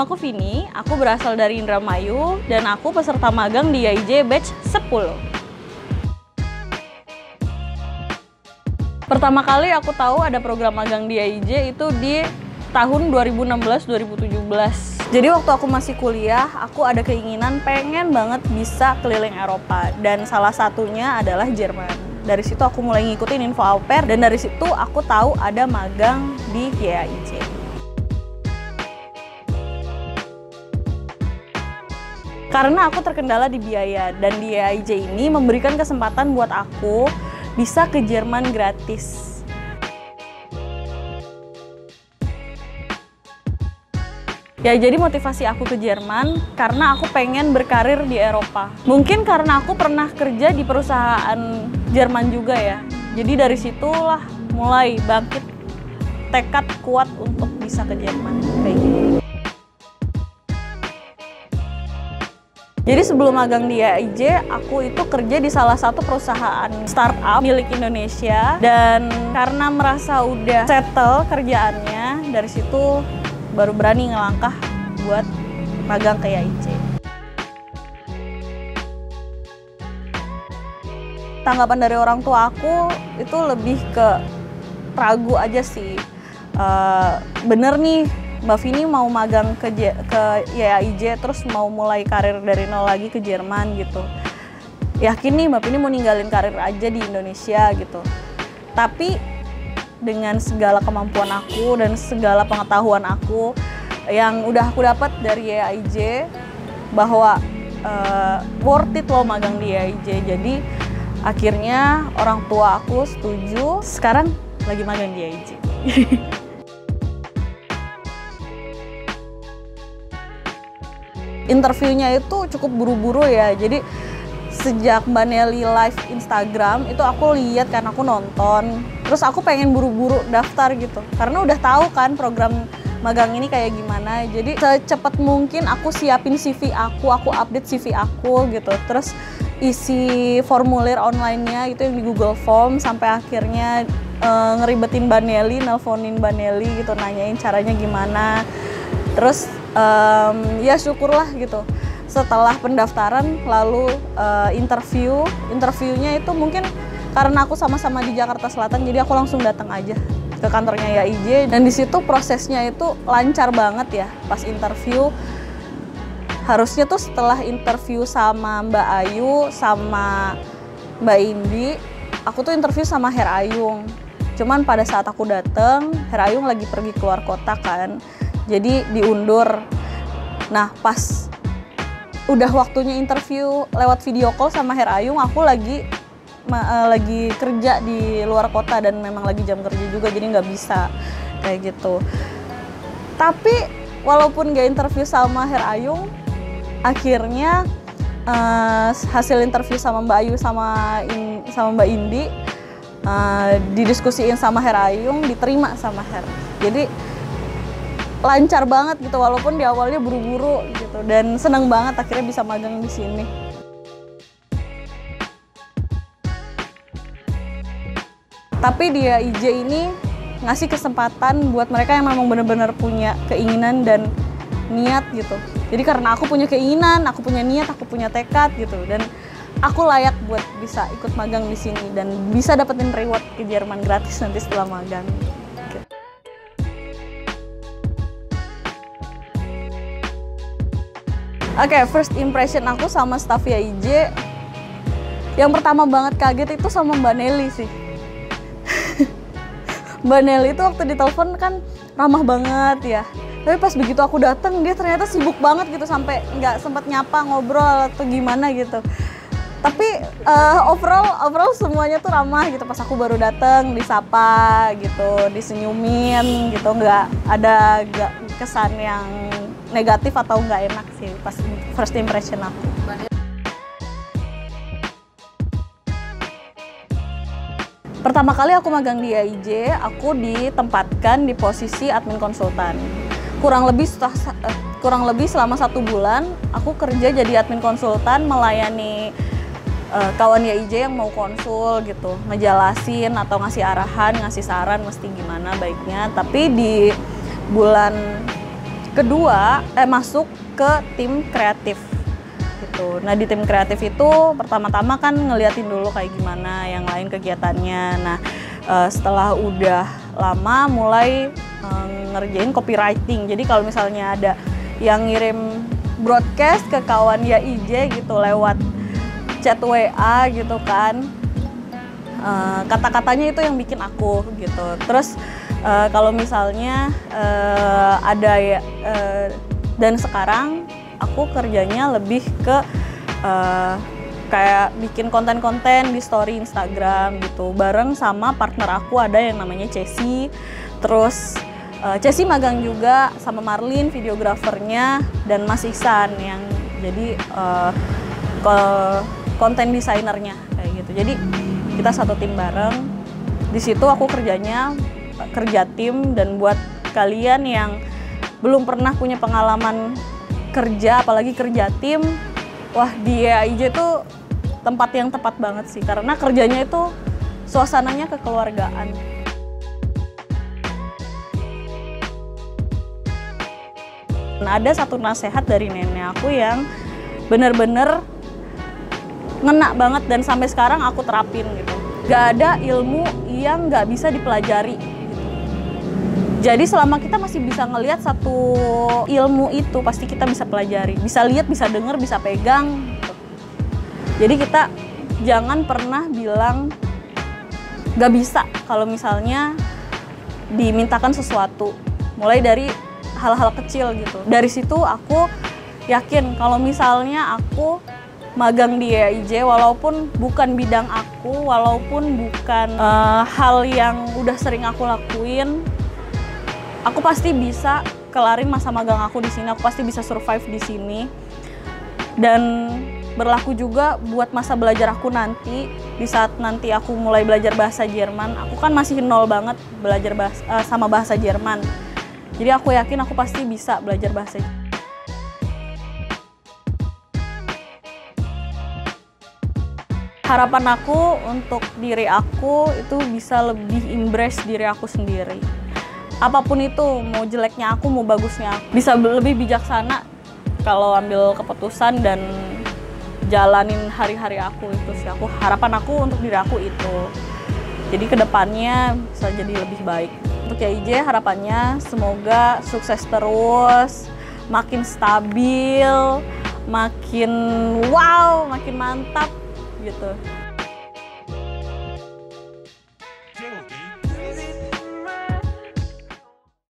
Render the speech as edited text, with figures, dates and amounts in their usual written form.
Namaku Vini, aku berasal dari Indramayu dan aku peserta magang di IAIJ batch 10. Pertama kali aku tahu ada program magang di IAIJ itu di tahun 2016-2017. Jadi waktu aku masih kuliah, aku ada keinginan pengen banget bisa keliling Eropa dan salah satunya adalah Jerman. Dari situ aku mulai ngikutin info au pair dan dari situ aku tahu ada magang di IAIJ. Karena aku terkendala di biaya dan di IAIJ ini memberikan kesempatan buat aku bisa ke Jerman gratis. Ya jadi motivasi aku ke Jerman karena aku pengen berkarir di Eropa. Mungkin karena aku pernah kerja di perusahaan Jerman juga ya. Jadi dari situlah mulai bangkit tekad kuat untuk bisa ke Jerman kayak gini. Jadi sebelum magang di IAIJ, aku itu kerja di salah satu perusahaan startup milik Indonesia. Dan karena merasa udah settle kerjaannya, dari situ baru berani ngelangkah buat magang ke IAIJ. Tanggapan dari orang tua aku itu lebih ke ragu aja sih. Bener nih, Mbak Vini mau magang ke IAIJ terus mau mulai karir dari nol lagi ke Jerman gitu. Yakin nih Mbak Vini mau ninggalin karir aja di Indonesia gitu. Tapi dengan segala kemampuan aku dan segala pengetahuan aku yang udah aku dapat dari IAIJ bahwa worth it loh magang di IAIJ. Jadi akhirnya orang tua aku setuju. Sekarang lagi magang di IAIJ. Interviewnya itu cukup buru-buru ya, jadi sejak Mbak Nelly live Instagram itu aku lihat kan, aku nonton, terus aku pengen buru-buru daftar gitu, karena udah tahu kan program magang ini kayak gimana, jadi secepat mungkin aku siapin CV aku update CV aku gitu, terus isi formulir online-nya itu yang di Google Form, sampai akhirnya ngeribetin Mbak Nelly, nelponin Mbak Nelly gitu, nanyain caranya gimana, terus ya syukurlah gitu. Setelah pendaftaran lalu interviewnya itu mungkin karena aku sama-sama di Jakarta Selatan, jadi aku langsung datang aja ke kantornya IAIJ dan di situ prosesnya itu lancar banget ya. Pas interview harusnya tuh setelah interview sama Mbak Ayu sama Mbak Indi, aku tuh interview sama Her Ayung. Cuman pada saat aku datang, Her Ayung lagi pergi keluar kota kan. Jadi diundur. Nah pas udah waktunya interview lewat video call sama Her Ayung, aku lagi kerja di luar kota dan memang lagi jam kerja juga, jadi nggak bisa kayak gitu. Tapi walaupun nggak interview sama Her Ayung, akhirnya hasil interview sama Mbak Ayu sama Mbak Indi didiskusiin sama Her Ayung, diterima sama Her. Jadi lancar banget gitu, walaupun di awalnya buru-buru gitu, dan seneng banget akhirnya bisa magang di sini. Tapi di IAIJ ini ngasih kesempatan buat mereka yang memang benar-benar punya keinginan dan niat gitu. Jadi karena aku punya keinginan, aku punya niat, aku punya tekad gitu, dan aku layak buat bisa ikut magang di sini dan bisa dapetin reward ke Jerman gratis nanti setelah magang. Oke, first impression aku sama staff IAIJ, yang pertama banget kaget itu sama Mbak Nelly sih. Mbak Nelly itu waktu ditelepon kan ramah banget ya, tapi pas begitu aku datang dia ternyata sibuk banget gitu, sampai nggak sempat nyapa, ngobrol atau gimana gitu. Tapi overall semuanya tuh ramah gitu. Pas aku baru datang disapa gitu, disenyumin gitu, nggak ada kesan yang negatif atau nggak enak sih pas first impression aku. Pertama kali aku magang di IAIJ, aku ditempatkan di posisi admin konsultan. Kurang lebih selama 1 bulan, aku kerja jadi admin konsultan, melayani kawan IAIJ yang mau konsul gitu, ngejelasin atau ngasih arahan, ngasih saran mesti gimana baiknya. Tapi di bulan Kedua, masuk ke tim kreatif gitu. Nah di tim kreatif itu pertama-tama kan ngeliatin dulu kayak gimana yang lain kegiatannya. Nah setelah udah lama mulai ngerjain copywriting. Jadi kalau misalnya ada yang ngirim broadcast ke kawan YIJ gitu lewat chat WA gitu kan, kata-katanya itu yang bikin aku gitu. Terus kalau misalnya ada ya, dan sekarang aku kerjanya lebih ke kayak bikin konten-konten di story Instagram gitu, bareng sama partner aku ada yang namanya Cesi. Terus Cesi magang juga sama Marlin videografernya, dan Mas Ihsan yang jadi konten desainernya kayak gitu. Jadi kita satu tim bareng. Di situ aku kerjanya kerja tim, dan buat kalian yang belum pernah punya pengalaman kerja apalagi kerja tim, wah di YIJ itu tempat yang tepat banget sih, karena kerjanya itu suasananya kekeluargaan. Nah, ada satu nasihat dari nenek aku yang bener-bener ngena banget dan sampai sekarang aku terapin gitu. Gak ada ilmu yang gak bisa dipelajari gitu. Jadi selama kita masih bisa ngelihat satu ilmu itu, pasti kita bisa pelajari, bisa lihat, bisa denger, bisa pegang gitu. Jadi kita jangan pernah bilang gak bisa kalau misalnya dimintakan sesuatu, mulai dari hal-hal kecil gitu. Dari situ aku yakin kalau misalnya aku magang di YIJ, walaupun bukan bidang aku, walaupun bukan hal yang udah sering aku lakuin, aku pasti bisa kelarin masa magang aku di sini. Aku pasti bisa survive di sini. Dan berlaku juga buat masa belajar aku nanti. Di saat nanti aku mulai belajar bahasa Jerman, aku kan masih nol banget belajar sama bahasa Jerman. Jadi aku yakin aku pasti bisa belajar bahasa Jerman. Harapan aku untuk diri aku itu bisa lebih embrace diri aku sendiri. Apapun itu, mau jeleknya aku, mau bagusnya aku. Bisa lebih bijaksana kalau ambil keputusan dan jalanin hari-hari aku itu sih. Harapan aku untuk diri aku itu. Jadi kedepannya bisa jadi lebih baik. Untuk YIJ harapannya semoga sukses terus, makin stabil, makin wow, makin mantap gitu.